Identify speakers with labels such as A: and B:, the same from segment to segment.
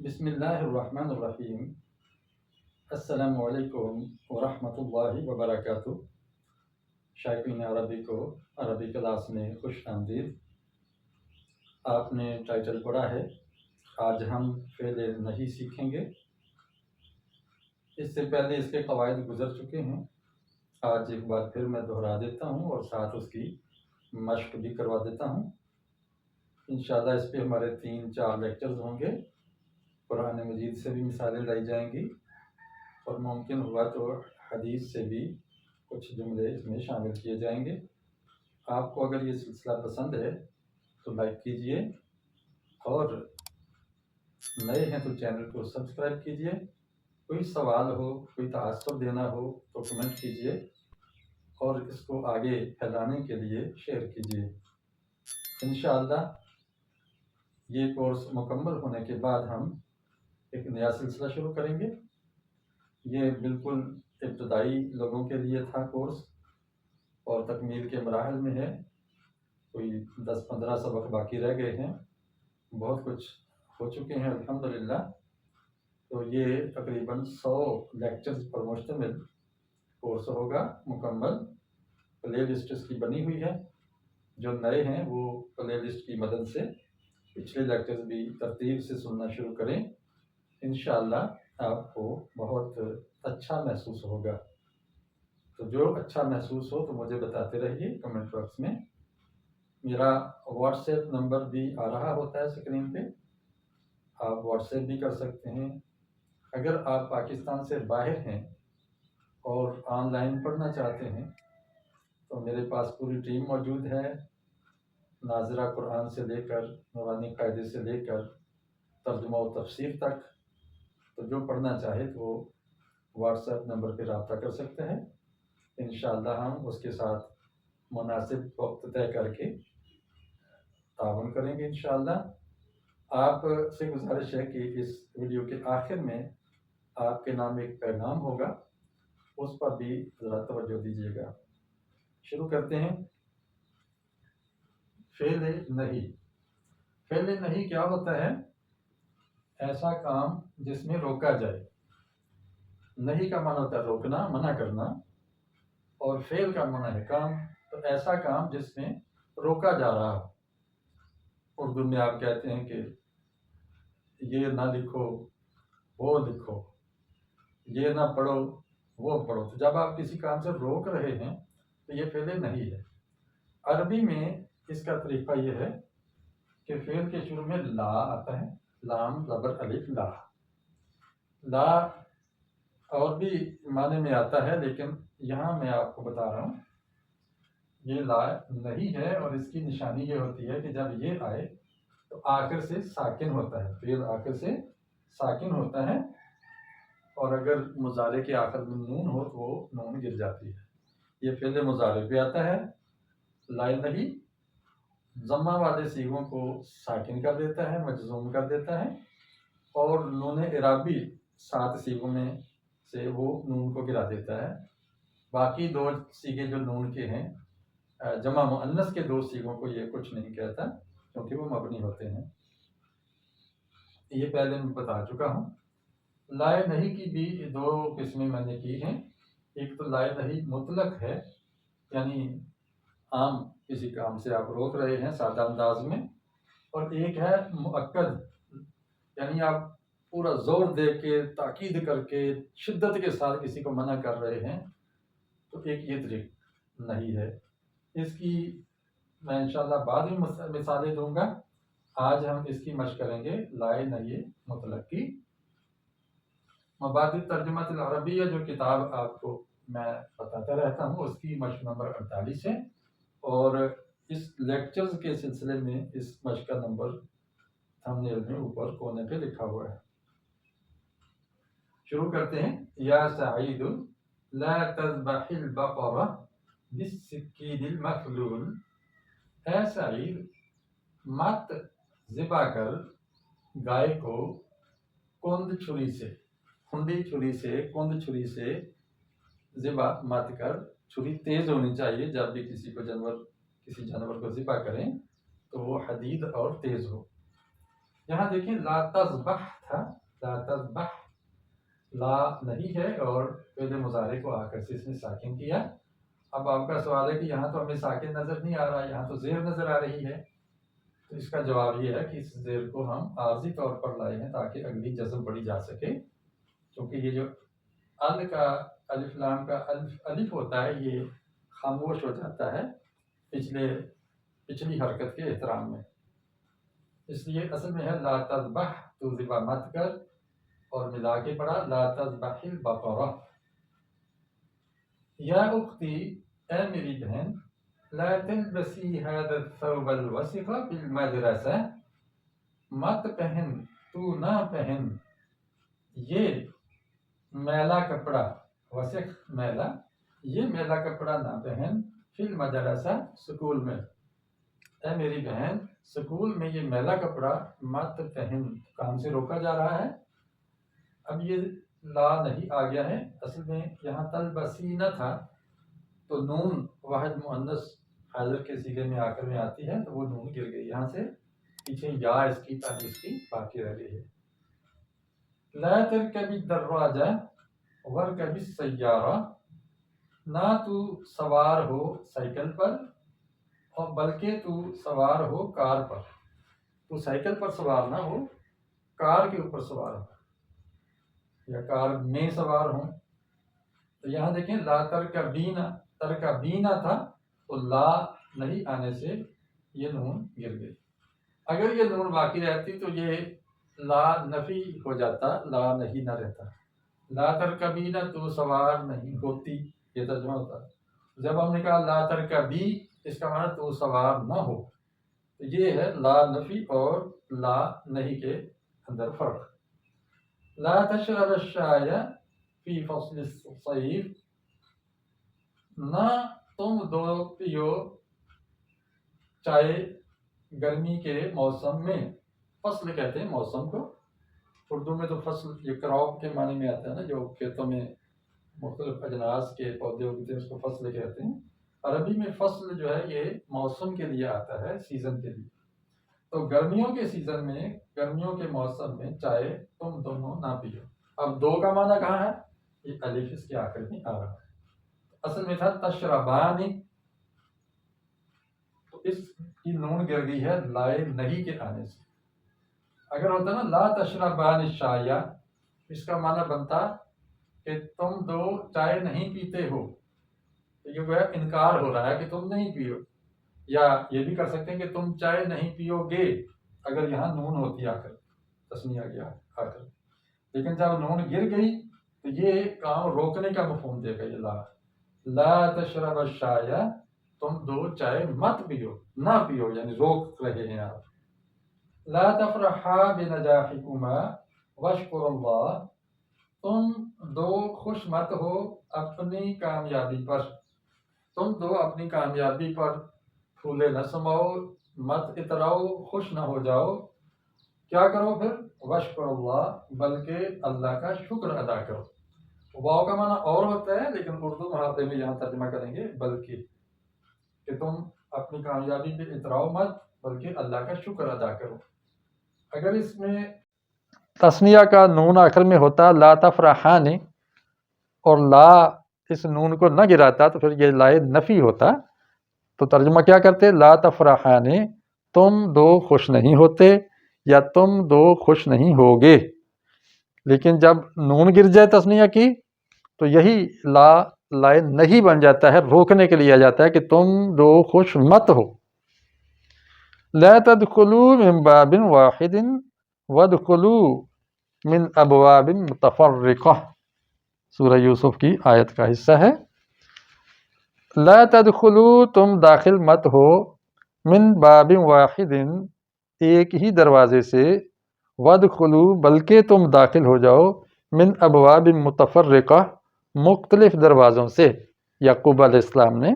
A: بسم اللہ الرحمن الرحیم۔ السلام علیکم ورحمۃ اللہ وبرکاتہ۔ شائقین عربی کو عربی کلاس میں خوش آمدید۔ آپ نے ٹائٹل پڑھا ہے، آج ہم فعل نہیں سیکھیں گے۔ اس سے پہلے اس کے قواعد گزر چکے ہیں، آج ایک بار پھر میں دہرا دیتا ہوں اور ساتھ اس کی مشق بھی کروا دیتا ہوں۔ انشاءاللہ اس پہ ہمارے 3-4 لیکچرز ہوں گے۔ قرآن مجید سے بھی مثالیں لائی جائیں گی اور ممکن ہوا تو حدیث سے بھی کچھ جملے اس میں شامل کیے جائیں گے۔ آپ کو اگر یہ سلسلہ پسند ہے تو لائک کیجئے، اور نئے ہیں تو چینل کو سبسکرائب کیجئے۔ کوئی سوال ہو، کوئی تاثر دینا ہو تو کمنٹ کیجئے، اور اس کو آگے پھیلانے کے لیے شیئر کیجئے۔ انشاءاللہ یہ کورس مکمل ہونے کے بعد ہم ایک نیا سلسلہ شروع کریں گے۔ یہ بالکل ابتدائی لوگوں کے لیے تھا کورس، اور تکمیل کے مراحل میں ہے۔ کوئی 10-15 سبق باقی رہ گئے ہیں، بہت کچھ ہو چکے ہیں الحمدللہ۔ تو یہ تقریباً 100 لیکچرز پر مشتمل کورس ہوگا مکمل۔ پلے لسٹ اس کی بنی ہوئی ہے، جو نئے ہیں وہ پلے لسٹ کی مدد سے پچھلے لیکچرز بھی ترتیب سے سننا شروع کریں۔ انشاءاللہ آپ کو بہت اچھا محسوس ہوگا۔ تو جو اچھا محسوس ہو تو مجھے بتاتے رہیے کمنٹ باکس میں۔ میرا واٹس ایپ نمبر بھی آ رہا ہوتا ہے اسکرین پہ، آپ واٹس ایپ بھی کر سکتے ہیں۔ اگر آپ پاکستان سے باہر ہیں اور آن لائن پڑھنا چاہتے ہیں تو میرے پاس پوری ٹیم موجود ہے، ناظرہ قرآن سے لے کر نورانی قاعدے سے لے کر ترجمہ و تفسیر تک۔ تو جو پڑھنا چاہے تو وہ واٹس ایپ نمبر پہ رابطہ کر سکتے ہیں۔ انشاءاللہ ہم اس کے ساتھ مناسب وقت طے کر کے تعاون کریں گے انشاءاللہ۔ آپ سے گزارش ہے کہ اس ویڈیو کے آخر میں آپ کے نام ایک پیغام ہوگا، اس پر بھی ذرا توجہ دیجیے گا۔ شروع کرتے ہیں۔ فعل نہیں۔ فعل نہیں کیا ہوتا ہے؟ ایسا کام جس میں روکا جائے۔ نہیں کا معنی ہوتا ہے روکنا، منع کرنا، اور فعل کا معنی ہے کام۔ تو ایسا کام جس میں روکا جا رہا ہو۔ اردو میں آپ کہتے ہیں کہ یہ نہ لکھو وہ لکھو، یہ نہ پڑھو وہ پڑھو۔ تو جب آپ کسی کام سے روک رہے ہیں تو یہ فعل نہیں ہے۔ عربی میں اس کا طریقہ یہ ہے کہ فعل کے شروع میں لا آتا ہے، لام زبر الف لا۔ لا اور بھی معنی میں آتا ہے، لیکن یہاں میں آپ کو بتا رہا ہوں یہ لا نہیں ہے، اور اس کی نشانی یہ ہوتی ہے کہ جب یہ آئے تو آخر سے ساکن ہوتا ہے، فعل آخر سے ساکن ہوتا ہے، اور اگر مضارع کے آخر میں نون ہو تو وہ نون گر جاتی ہے۔ یہ فعل مضارع پہ آتا ہے۔ لا نہیں ضمہ والے صیغوں کو ساکن کر دیتا ہے، مجزوم کر دیتا ہے، اور نون اعرابی 7 صیغوں میں سے وہ نون کو گرا دیتا ہے۔ باقی 2 صیغے جو نون کے ہیں، جمع مؤنث کے 2 صیغوں کو یہ کچھ نہیں کہتا، کیونکہ وہ مبنی ہوتے ہیں۔ یہ پہلے میں بتا چکا ہوں۔ لائے نہیں کی بھی 2 قسمیں میں نے کی ہیں۔ ایک تو لائے نہیں مطلق ہے، یعنی عام کسی کام سے آپ روک رہے ہیں سادہ انداز میں، اور ایک ہے مؤکد، یعنی آپ پورا زور دے کے تاکید کر کے شدت کے ساتھ کسی کو منع کر رہے ہیں، تو ایک یہ طریقہ نہیں ہے۔ اس کی میں انشاءاللہ بعد میں مثالیں دوں گا۔ آج ہم اس کی مشق کریں گے لائے نہیں مطلق کی۔ مبادئ ترجمہ العربیہ جو کتاب آپ کو میں بتاتا رہتا ہوں، اس کی مشق نمبر 48 ہے، اور اس لیکچرز کے سلسلے میں اس مشق کا نمبر تھمبنیل میں اوپر کونے پہ لکھا ہوا ہے۔ شروع کرتے ہیں۔ یا سعید لا تذبح البقرہ بالسکین المخلول۔ اے سعید مت ذبح کر گائے کو کند چھری سے، کھنڈی چھری سے، کند چھری سے ذبح مت کر۔ چھری تیز ہونی چاہیے، جب بھی کسی جانور کو ذبح کریں تو وہ حدید اور تیز ہو۔ یہاں دیکھیں لا تذبح تھا، لا تذبح لا نہیں ہے اور فعل مضارع کو آ کر سے اس نے ساکن کیا. اب آپ کا سوال ہے کہ یہاں تو ہمیں ساکن نظر نہیں آ رہا، یہاں تو زیر نظر آ رہی ہے. تو اس کا جواب یہ ہے کہ اس زیر کو ہم عارضی طور پر لائے ہیں تاکہ اگلی جزم پڑھی جا سکے، کیونکہ یہ جو ال کا الف لام کا الف ہوتا ہے یہ خاموش ہو جاتا ہے پچھلی حرکت کے احترام میں. اس لیے اصل میں ہے لا تذبح، تو ذبح مت کر، اور ملا کے پڑھا لا تذبح البقرہ. یا اختی، اے میری بہن، لا تلبسی هذا الثوب الوسخ فی المدرسہ، مت پہن، تو نہ پہن یہ میلا کپڑا، وسخ میلا، یہ میلا کپڑا نہ پہن، فی المدرسہ سکول میں. اے میری بہن، سکول میں یہ میلا کپڑا مت پہن. کام سے روکا جا رہا ہے. اب یہ لا نہیں آ گیا ہے، اصل میں یہاں تلبسی نہ تھا تو نون واحد مؤنث حاضر کے صیغے میں آ کر میں آتی ہے تو وہ نون گر گئی، یہاں سے پیچھے یا اس کی تانیث کی باقی رہ گئی ہے. لا ترکب الدراجہ وارکب السیارہ، نہ تو سوار ہو سائیکل پر اور بلکہ تو سوار ہو کار پر. تو سائیکل پر سوار نہ ہو، کار کے اوپر سوار ہو یا کار میں سوار ہوں. تو یہاں دیکھیں لا ترکبینا تھا تو لا نہیں آنے سے یہ نون گر گئی. اگر یہ نون باقی رہتی تو یہ لا نفی ہو جاتا، لا نہیں نہ رہتا. لا ترکبینا تو سوار نہیں ہوتی، یہ ترجمہ ہوتا. جب ہم نے کہا لا ترکبی، اس کا معنی تو سوار نہ ہو. تو یہ ہے لا نفی اور لا نہیں کے اندر فرق. لا تشرب الشاي فی فصل الصیف، نہ تم دو پیو چائے گرمی کے موسم میں. فصل کہتے ہیں موسم کو، اردو میں تو فصل یہ کراپ کے معنی میں آتا ہے نا، جو کھیتوں میں مختلف اجناس کے پودے اگتے ہیں اس کو فصل کہتے ہیں. عربی میں فصل جو ہے یہ موسم کے لیے آتا ہے، سیزن کے لیے. تو گرمیوں کے سیزن میں، گرمیوں کے موسم میں چائے تم دونوں نہ پیو. اب دو کا معنی کہاں ہے؟ یہ الف اس کے آخر میں آ رہا ہے. اصل میں تھا تشربانی، تو اس کی نون گر گئی ہے لائے نہیں کے آنے سے. اگر ہوتا نا لا تشربان الشاي، اس کا معنی بنتا کہ تم دو چائے نہیں پیتے ہو، تو یہ گویا انکار ہو رہا ہے کہ تم نہیں پیو. یا یہ بھی کر سکتے ہیں کہ تم چائے نہیں پیو گے، اگر یہاں نون ہوتی آ کر تسنیہ گیا آ کر. لیکن جب نون گر گئی تو یہ کام روکنے کا مفہوم دے گا. یہ لا تشرب الشاي، تم دو چائے مت پیو، نہ پیو، یعنی روک رہے ہیں آپ. لا تفرحا بنجاحکما واشکر اللہ، تم دو خوش مت ہو اپنی کامیابی پر. تم دو اپنی کامیابی پر پھولے نہ سماؤ، مت اتراؤ، خوش نہ ہو جاؤ. کیا کرو پھر؟ واشکر اللہ، بلکہ اللہ کا شکر ادا کرو. واو کا معنی اور ہوتا ہے، لیکن اردو محاورے میں یہاں ترجمہ کریں گے بلکہ، کہ تم اپنی کامیابی پہ اتراؤ مت بلکہ اللہ کا شکر ادا کرو. اگر اس میں تثنیہ کا نون آخر میں ہوتا لا تفرحان اور لا اس نون کو نہ گراتا تو پھر یہ لائے نفی ہوتا. تو ترجمہ کیا کرتے؟ لا تفرحان، تم دو خوش نہیں ہوتے یا تم دو خوش نہیں ہوگے. لیکن جب نون گر جائے تثنیہ کی تو یہی لا لائے نہیں بن جاتا ہے، روکنے کے لیے آ جاتا ہے کہ تم دو خوش مت ہو. لا تدخلوا من باب واحد وادخلوا من ابواب متفرقہ، سورہ یوسف کی آیت کا حصہ ہے. لا تدخلوا، تم داخل مت ہو، من باب واحد، ایک ہی دروازے سے، وادخلوا، بلکہ تم داخل ہو جاؤ، من ابواب متفرقہ، مختلف دروازوں سے. یعقوب علیہ السلام نے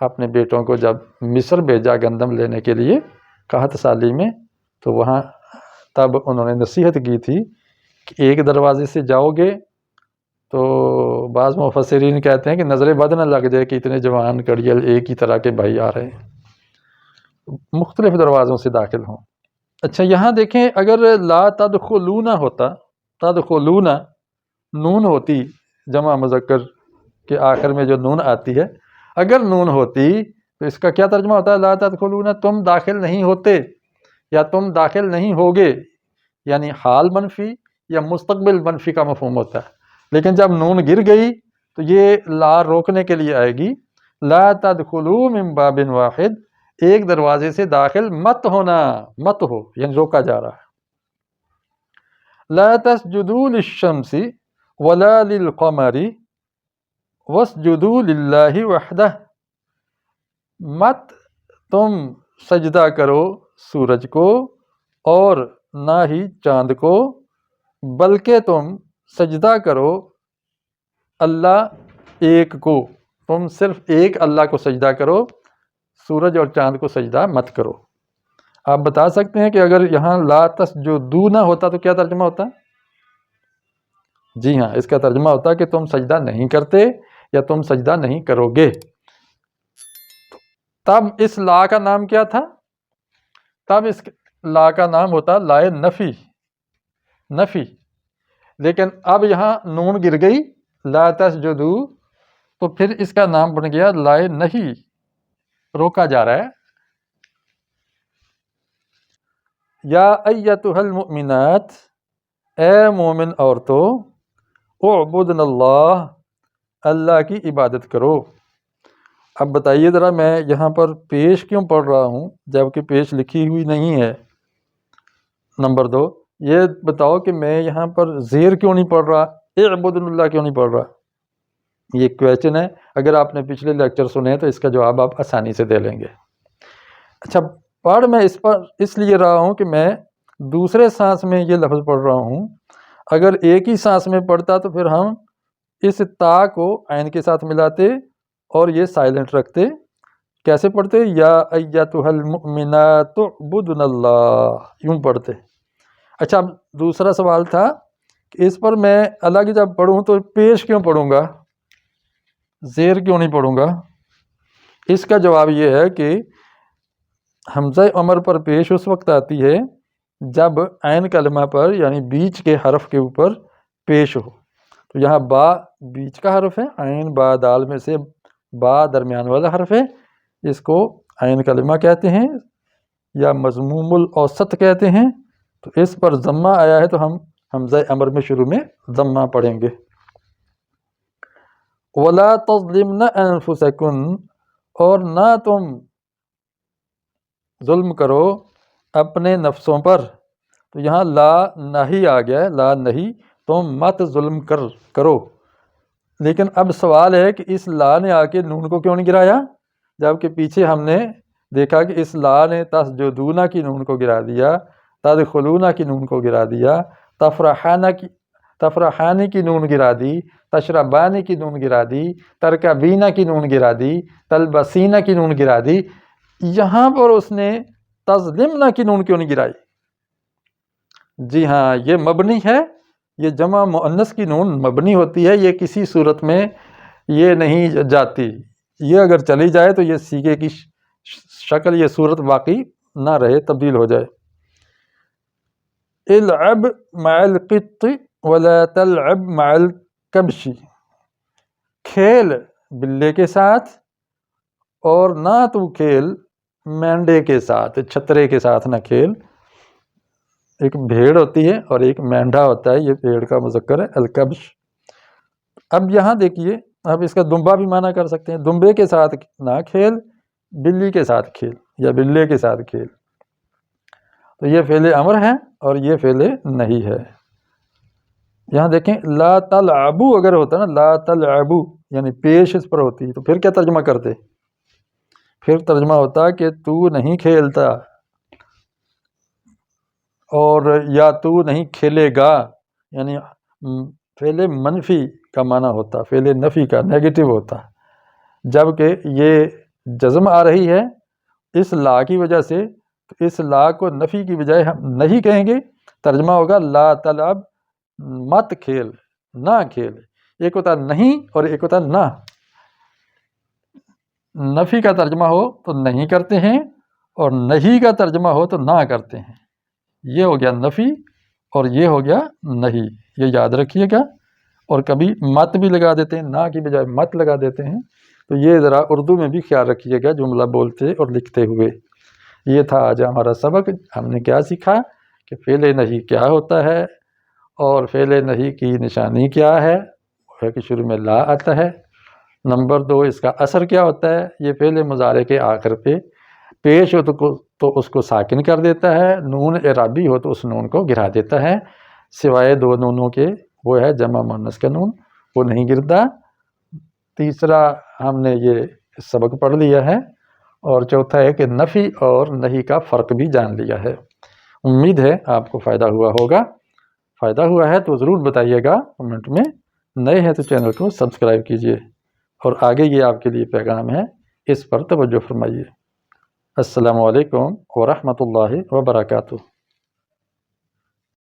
A: اپنے بیٹوں کو جب مصر بھیجا گندم لینے کے لیے قحط سالی میں، تو وہاں تب انہوں نے نصیحت کی تھی کہ ایک دروازے سے جاؤ گے تو بعض مفسرین کہتے ہیں کہ نظر بد نہ لگ جائے کہ اتنے جوان کڑیل ایک ہی طرح کے بھائی آ رہے ہیں، مختلف دروازوں سے داخل ہوں. اچھا یہاں دیکھیں، اگر لا تدخلون ہوتا تدخلون نون ہوتی جمع مذکر کے آخر میں جو نون آتی ہے، اگر نون ہوتی تو اس کا کیا ترجمہ ہوتا ہے؟ لا تدخلون، تم داخل نہیں ہوتے یا تم داخل نہیں ہوگے، یعنی حال منفی یا مستقبل منفی کا مفہوم ہوتا ہے۔ لیکن جب نون گر گئی تو یہ لا روکنے کے لیے آئے گی، لا تدخلوا من باب واحد، ایک دروازے سے داخل مت ہونا، مت ہو، یعنی روکا جا رہا ہے۔ لا تسجدوا للشمس ولا للقمر واسجدوا للہ وحدہ، مت تم سجدہ کرو سورج کو اور نہ ہی چاند کو، بلکہ تم سجدہ کرو اللہ ایک کو، تم صرف ایک اللہ کو سجدہ کرو، سورج اور چاند کو سجدہ مت کرو۔ آپ بتا سکتے ہیں کہ اگر یہاں لا تسجدوا نہ ہوتا تو کیا ترجمہ ہوتا؟ جی ہاں، اس کا ترجمہ ہوتا ہے کہ تم سجدہ نہیں کرتے یا تم سجدہ نہیں کرو گے۔ تب اس لا کا نام کیا تھا؟ تب اس لا کا نام ہوتا لائے نفی، نفی۔ لیکن اب یہاں نون گر گئی لا تسجدوا، تو پھر اس کا نام بن گیا لائے نہیں، روکا جا رہا ہے۔ یا ایتھا المؤمنات، اے مومن عورتوں، اعبدن اللہ، اللہ کی عبادت کرو۔ اب بتائیے ذرا، میں یہاں پر پیش کیوں پڑھ رہا ہوں جبکہ پیش لکھی ہوئی نہیں ہے؟ نمبر 2، یہ بتاؤ کہ میں یہاں پر زیر کیوں نہیں پڑھ رہا، اعبدن اللہ کیوں نہیں پڑھ رہا؟ یہ کویسچن ہے، اگر آپ نے پچھلے لیکچر سنے تو اس کا جواب آپ آسانی سے دے لیں گے۔ اچھا، پڑھ میں اس پر اس لیے رہا ہوں کہ میں دوسرے سانس میں یہ لفظ پڑھ رہا ہوں، اگر ایک ہی سانس میں پڑھتا تو پھر ہم اس تا کو عین کے ساتھ ملاتے اور یہ سائلنٹ رکھتے۔ کیسے پڑھتے؟ یا ایتھا المؤمنات اعبدن اللہ، یوں پڑھتے۔ اچھا، اب دوسرا سوال تھا کہ اس پر میں الگ جب پڑھوں تو پیش کیوں پڑھوں گا، زیر کیوں نہیں پڑھوں گا؟ اس کا جواب یہ ہے کہ حمزہ امر پر پیش اس وقت آتی ہے جب عین کلمہ پر یعنی بیچ کے حرف کے اوپر پیش ہو۔ تو یہاں با بیچ کا حرف ہے، عین با دال میں سے با درمیان والا حرف ہے، اس کو عین کلمہ کہتے ہیں یا مضموم الاوسط کہتے ہیں۔ تو اس پر ضمہ آیا ہے تو ہم حمزہ امر میں شروع میں ضمہ پڑھیں گے۔ وَلَا تَظْلِمْنَ أَنفُسَكُمْ، اور نہ تم ظلم کرو اپنے نفسوں پر۔ تو یہاں لا نہیں آ گیا ہے، لا نہیں، تم مت ظلم کرو۔ لیکن اب سوال ہے کہ اس لا نے آ کے نون کو کیوں نہیں گرایا، جبکہ پیچھے ہم نے دیکھا کہ اس لا نے تسجدون کی نون کو گرا دیا، تدخلون کی نون کو گرا دیا، تفرحان کی نون گرا دی، تشربان کی نون گرا دی، ترکبین کی نون گرا دی، تلبسین کی نون گرا دی۔ یہاں پر اس نے تظلمنا کی نون کیوں نہیں گرائی؟ جی ہاں، یہ مبنی ہے، یہ جمع مؤنث کی نون مبنی ہوتی ہے، یہ کسی صورت میں یہ نہیں جاتی، یہ اگر چلی جائے تو یہ سیغے کی شکل، یہ صورت باقی نہ رہے، تبدیل ہو جائے۔ العب مع القط ولا تلعب مع الکبش، کھیل بلے کے ساتھ اور نہ تو کھیل مینڈے کے ساتھ، چھترے کے ساتھ نہ کھیل۔ ایک بھیڑ ہوتی ہے اور ایک مینڈا ہوتا ہے، یہ بھیڑ کا مذکر ہے الکبش۔ اب یہاں دیکھیے، اب اس کا دمبا بھی معنی کر سکتے ہیں، دمبے کے ساتھ نہ کھیل، بلی کے ساتھ کھیل یا بلے کے ساتھ کھیل۔ تو یہ فعل امر ہے اور یہ فعل نہیں ہے۔ یہاں دیکھیں لا تلعبو اگر ہوتا نا، لا تلعبو یعنی پیش اس پر ہوتی تو پھر کیا ترجمہ کرتے؟ پھر ترجمہ ہوتا کہ تو نہیں کھیلتا، اور یا تو نہیں کھیلے گا، یعنی فعل منفی کا معنی ہوتا، فعل نفی کا نیگیٹو ہوتا، جبکہ یہ جزم آ رہی ہے اس لا کی وجہ سے، تو اس لا کو نفی کی بجائے ہم نہیں کہیں گے، ترجمہ ہوگا لا تلعب، مت کھیل، نہ کھیل۔ ایک ہوتا نہیں اور ایک ہوتا نہ۔ نفی کا ترجمہ ہو تو نہیں کرتے ہیں، اور نہیں کا ترجمہ ہو تو نہ کرتے ہیں، یہ ہو گیا نفی اور یہ ہو گیا نہیں، یہ یاد رکھیے گا۔ اور کبھی مت بھی لگا دیتے ہیں، نہ کی بجائے مت لگا دیتے ہیں، تو یہ ذرا اردو میں بھی خیال رکھیے گا جملہ بولتے اور لکھتے ہوئے۔ یہ تھا آج ہمارا سبق۔ ہم نے کیا سیکھا کہ فعل نہیں کیا ہوتا ہے، اور فعل نہیں کی نشانی کیا ہے، وہ ہے کہ شروع میں لا آتا ہے۔ نمبر 2، اس کا اثر کیا ہوتا ہے، یہ فعل مضارع کے آخر پہ پیش ہو تو اس کو ساکن کر دیتا ہے، نون اعرابی ہو تو اس نون کو گرا دیتا ہے، سوائے 2 نونوں کے، وہ ہے جمع مؤنث کا نون، وہ نہیں گرتا۔ تیسرا ہم نے یہ سبق پڑھ لیا ہے، اور چوتھا ہے کہ نفی اور نہیں کا فرق بھی جان لیا ہے۔ امید ہے آپ کو فائدہ ہوا ہوگا۔ فائدہ ہوا ہے تو ضرور بتائیے گا کمنٹ میں، نئے ہیں تو چینل کو سبسکرائب کیجیے، اور آگے یہ آپ کے لیے پیغام ہے، اس پر توجہ فرمائیے۔ السلام علیکم ورحمۃ اللہ وبرکاتہ۔